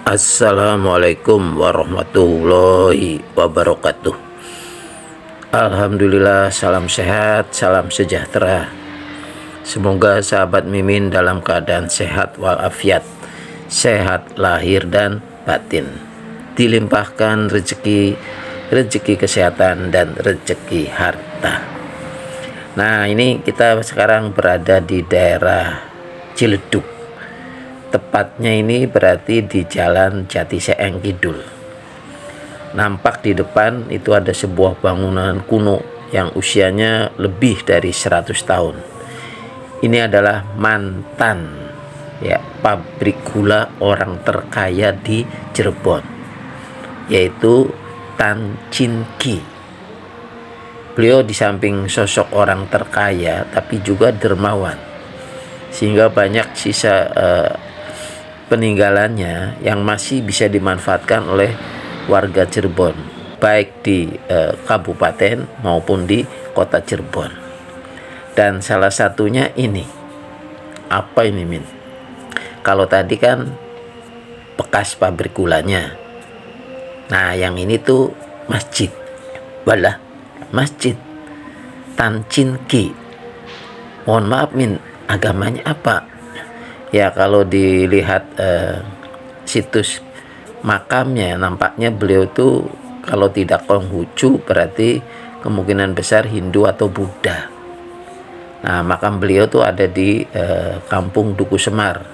Assalamualaikum warahmatullahi wabarakatuh. Alhamdulillah, salam sehat, salam sejahtera. Semoga sahabat Mimin dalam keadaan sehat walafiat, sehat lahir dan batin, dilimpahkan rezeki kesehatan dan rezeki harta. Nah, ini kita sekarang berada di daerah Ciledug. Tepatnya ini berarti di Jalan Jatiseeng Kidul. Nampak di depan itu ada sebuah bangunan kuno yang usianya lebih dari 100 tahun. Ini adalah mantan pabrik gula orang terkaya di Cirebon, yaitu Tan Chin Ki. Beliau di samping sosok orang terkaya tapi juga dermawan, sehingga banyak sisa peninggalannya yang masih bisa dimanfaatkan oleh warga Cirebon, baik di kabupaten maupun di kota Cirebon. Dan salah satunya ini, apa ini Min? Kalau tadi kan bekas pabrik gulanya, nah yang ini tuh masjid, masjid Tan Chin Ki. Mohon maaf Min, agamanya apa? Ya, kalau dilihat situs makamnya, nampaknya beliau tuh kalau tidak Konghucu berarti kemungkinan besar Hindu atau Buddha. Nah, makam beliau tuh ada di Kampung Duku Semar,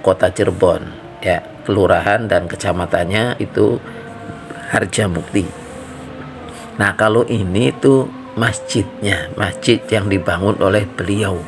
Kota Cirebon, ya, kelurahan dan kecamatannya itu Harjamukti. Nah, kalau ini tuh masjidnya, masjid yang dibangun oleh beliau.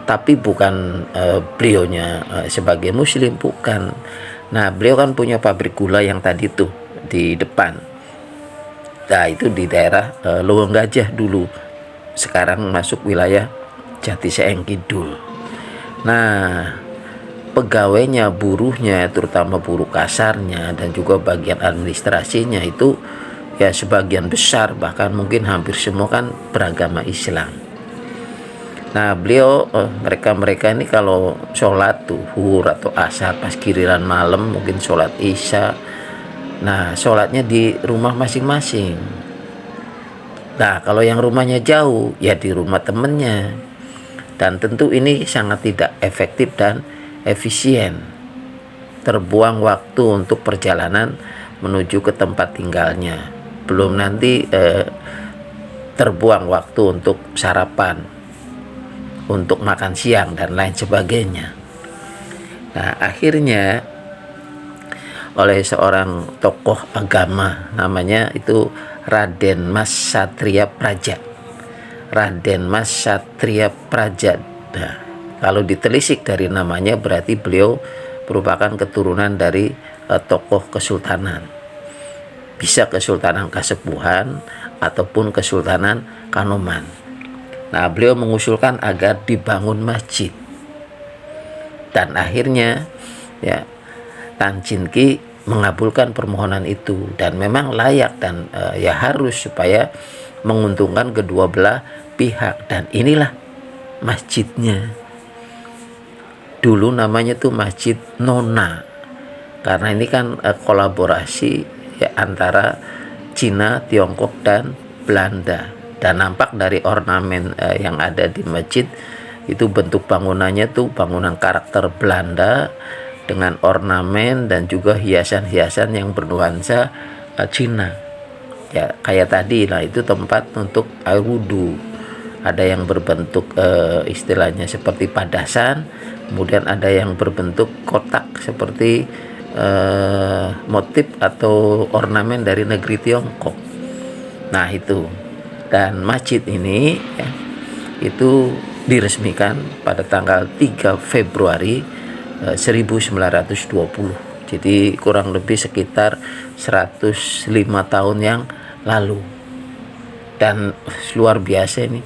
Tapi bukan beliaunya sebagai muslim, bukan. Nah, beliau kan punya pabrik gula yang tadi tuh di depan. Nah, itu di daerah Lowong Gajah dulu. Sekarang masuk wilayah Jatiseeng Kidul. Nah, pegawainya, buruhnya, terutama buruh kasarnya dan juga bagian administrasinya itu ya sebagian besar, bahkan mungkin hampir semua kan beragama Islam. Nah, beliau mereka ini kalau sholat zuhur atau asar pas giliran malam, mungkin sholat isya. Nah, sholatnya di rumah masing-masing. Nah, kalau yang rumahnya jauh ya di rumah temennya. Dan tentu ini sangat tidak efektif dan efisien. Terbuang waktu untuk perjalanan menuju ke tempat tinggalnya. Belum nanti terbuang waktu untuk sarapan, untuk makan siang dan lain sebagainya. Nah, akhirnya oleh seorang tokoh agama, namanya itu Raden Mas Satria Praja. Raden Mas Satria Praja. Nah, kalau ditelisik dari namanya berarti beliau merupakan keturunan dari tokoh kesultanan. Bisa Kesultanan Kasepuhan ataupun Kesultanan Kanoman. Nah, beliau mengusulkan agar dibangun masjid. Dan akhirnya ya Tan Chin Ki mengabulkan permohonan itu, dan memang layak dan ya harus supaya menguntungkan kedua belah pihak. Dan inilah masjidnya. Dulu namanya tuh Masjid Nona. Karena ini kan kolaborasi ya antara Cina, Tiongkok dan Belanda. Dan nampak dari ornamen yang ada di masjid itu bentuk bangunannya tuh bangunan karakter Belanda dengan ornamen dan juga hiasan-hiasan yang bernuansa Cina. Ya, kayak tadi, nah itu tempat untuk air wudhu. Ada yang berbentuk istilahnya seperti padasan, kemudian ada yang berbentuk kotak seperti motif atau ornamen dari negeri Tiongkok. Nah, itu. Dan masjid ini ya, itu diresmikan pada tanggal 3 Februari 1920. Jadi kurang lebih sekitar 105 tahun yang lalu. Dan luar biasa ini.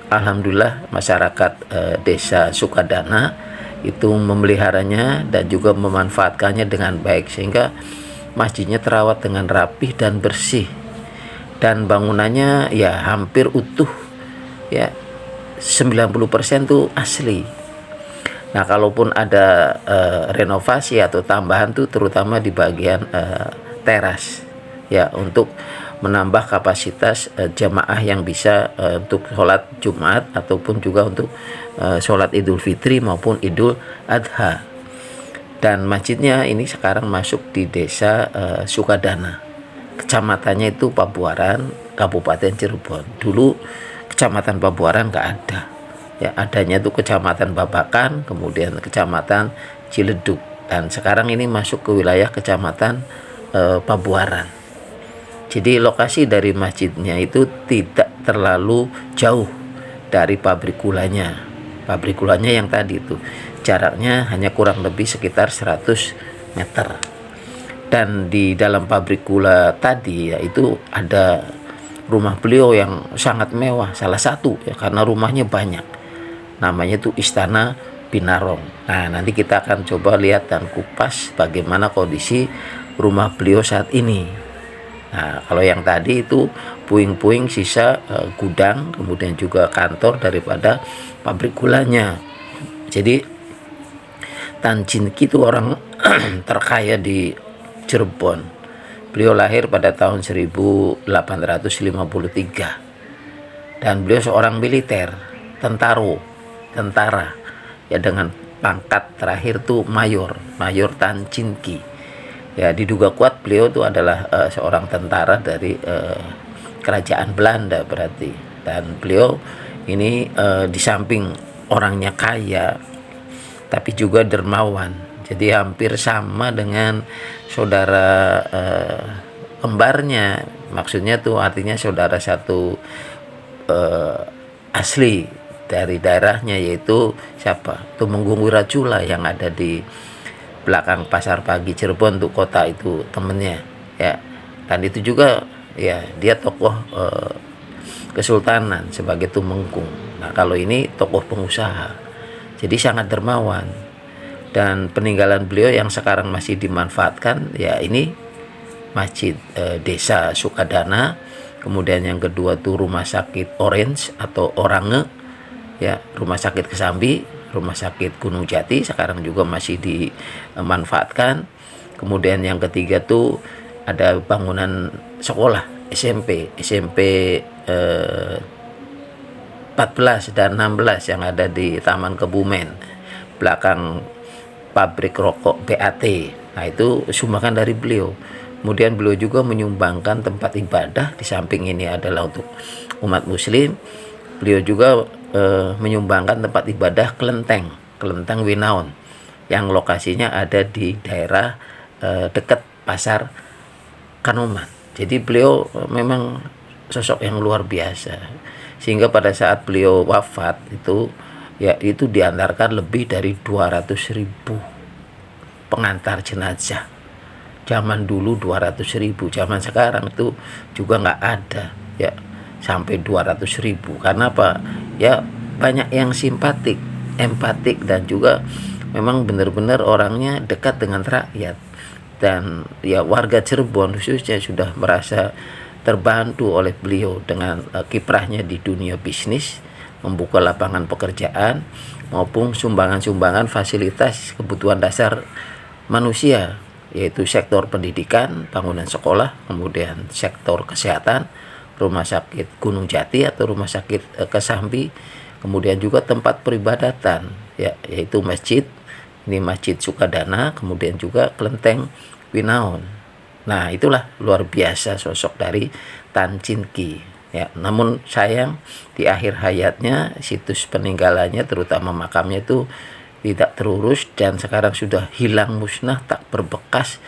Alhamdulillah masyarakat desa Sukadana itu memeliharanya dan juga memanfaatkannya dengan baik, sehingga masjidnya terawat dengan rapih dan bersih. Dan bangunannya ya hampir utuh, ya 90% tuh asli. Nah, kalaupun ada renovasi atau tambahan tuh terutama di bagian teras ya, untuk menambah kapasitas jamaah yang bisa untuk sholat Jumat ataupun juga untuk sholat Idul Fitri maupun Idul Adha. Dan masjidnya ini sekarang masuk di desa Sukadana, kecamatannya itu Pabuaran, Kabupaten Cirebon. Dulu kecamatan Pabuaran nggak ada ya, adanya tuh kecamatan Babakan, kemudian kecamatan Ciledug, dan sekarang ini masuk ke wilayah kecamatan Pabuaran. Jadi lokasi dari masjidnya itu tidak terlalu jauh dari pabrik gulanya. Pabrik gulanya yang tadi itu jaraknya hanya kurang lebih sekitar 100 meter. Dan di dalam pabrik gula tadi yaitu ada rumah beliau yang sangat mewah, salah satu ya, karena rumahnya banyak. Namanya itu Istana Binarong. Nah, nanti kita akan coba lihat dan kupas bagaimana kondisi rumah beliau saat ini. Nah, kalau yang tadi itu puing-puing sisa gudang, kemudian juga kantor daripada pabrik gulanya. Jadi Tan Chin Ki itu orang terkaya di Cirebon. Beliau lahir pada tahun 1853 dan beliau seorang militer, tentara ya, dengan pangkat terakhir tuh mayor Tan Chin Ki. Ya, diduga kuat beliau itu adalah seorang tentara dari kerajaan Belanda berarti. Dan beliau ini di samping orangnya kaya tapi juga dermawan. Jadi hampir sama dengan saudara kembarnya. Maksudnya tuh artinya saudara satu asli dari daerahnya, yaitu siapa? Tumenggung Wirajula yang ada di belakang Pasar Pagi Cirebon tuh, kota itu temennya ya. Dan itu juga ya, dia tokoh kesultanan sebagai Tumenggung. Nah, kalau ini tokoh pengusaha, jadi sangat dermawan. Dan peninggalan beliau yang sekarang masih dimanfaatkan ya, ini masjid desa Sukadana, kemudian yang kedua tuh rumah sakit Orange atau Orange ya, rumah sakit Kesambi, rumah sakit Gunung Jati sekarang juga masih dimanfaatkan. Kemudian yang ketiga tuh ada bangunan sekolah SMP 14 dan 16 yang ada di Taman Kebumen belakang pabrik rokok BAT. Nah, itu sumbangan dari beliau. Kemudian beliau juga menyumbangkan tempat ibadah, di samping ini adalah untuk umat muslim. Beliau juga menyumbangkan tempat ibadah kelenteng Winaon yang lokasinya ada di daerah dekat Pasar Kanoman. Jadi beliau memang sosok yang luar biasa, sehingga pada saat beliau wafat itu ya, itu diantarkan lebih dari 200.000 pengantar jenazah. Zaman dulu 200.000, zaman sekarang itu juga nggak ada ya sampai 200.000. Karena apa ya, banyak yang simpatik, empatik, dan juga memang benar-benar orangnya dekat dengan rakyat. Dan ya, warga Cirebon khususnya sudah merasa terbantu oleh beliau dengan kiprahnya di dunia bisnis, membuka lapangan pekerjaan maupun sumbangan-sumbangan fasilitas kebutuhan dasar manusia, yaitu sektor pendidikan, bangunan sekolah, kemudian sektor kesehatan, rumah sakit Gunung Jati atau rumah sakit Kesambi, kemudian juga tempat peribadatan ya, yaitu masjid, ini Masjid Sukadana, kemudian juga kelenteng Winaon. Nah, itulah luar biasa sosok dari Tan Chin Ki ya. Namun sayang di akhir hayatnya situs peninggalannya terutama makamnya itu tidak terurus dan sekarang sudah hilang musnah, tak berbekas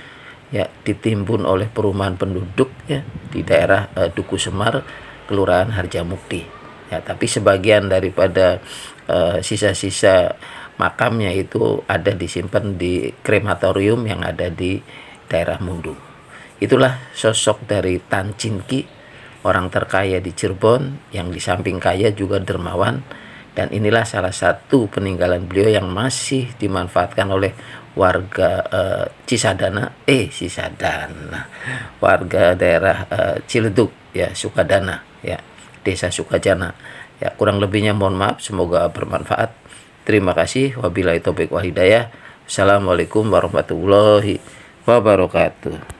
ya, ditimbun oleh perumahan penduduk ya di daerah Duku Semar, Kelurahan Harjamukti ya. Tapi sebagian daripada sisa-sisa makamnya itu ada disimpan di krematorium yang ada di daerah Mundu. Itulah sosok dari Tan Chin Ki, orang terkaya di Cirebon yang di samping kaya juga dermawan. Dan inilah salah satu peninggalan beliau yang masih dimanfaatkan oleh warga warga daerah Ciledug ya, Sukadana ya, desa Sukajana ya. Kurang lebihnya mohon maaf, semoga bermanfaat. Terima kasih. Wabillahi taufiq wal hidayah. Assalamualaikum warahmatullahi wabarakatuh.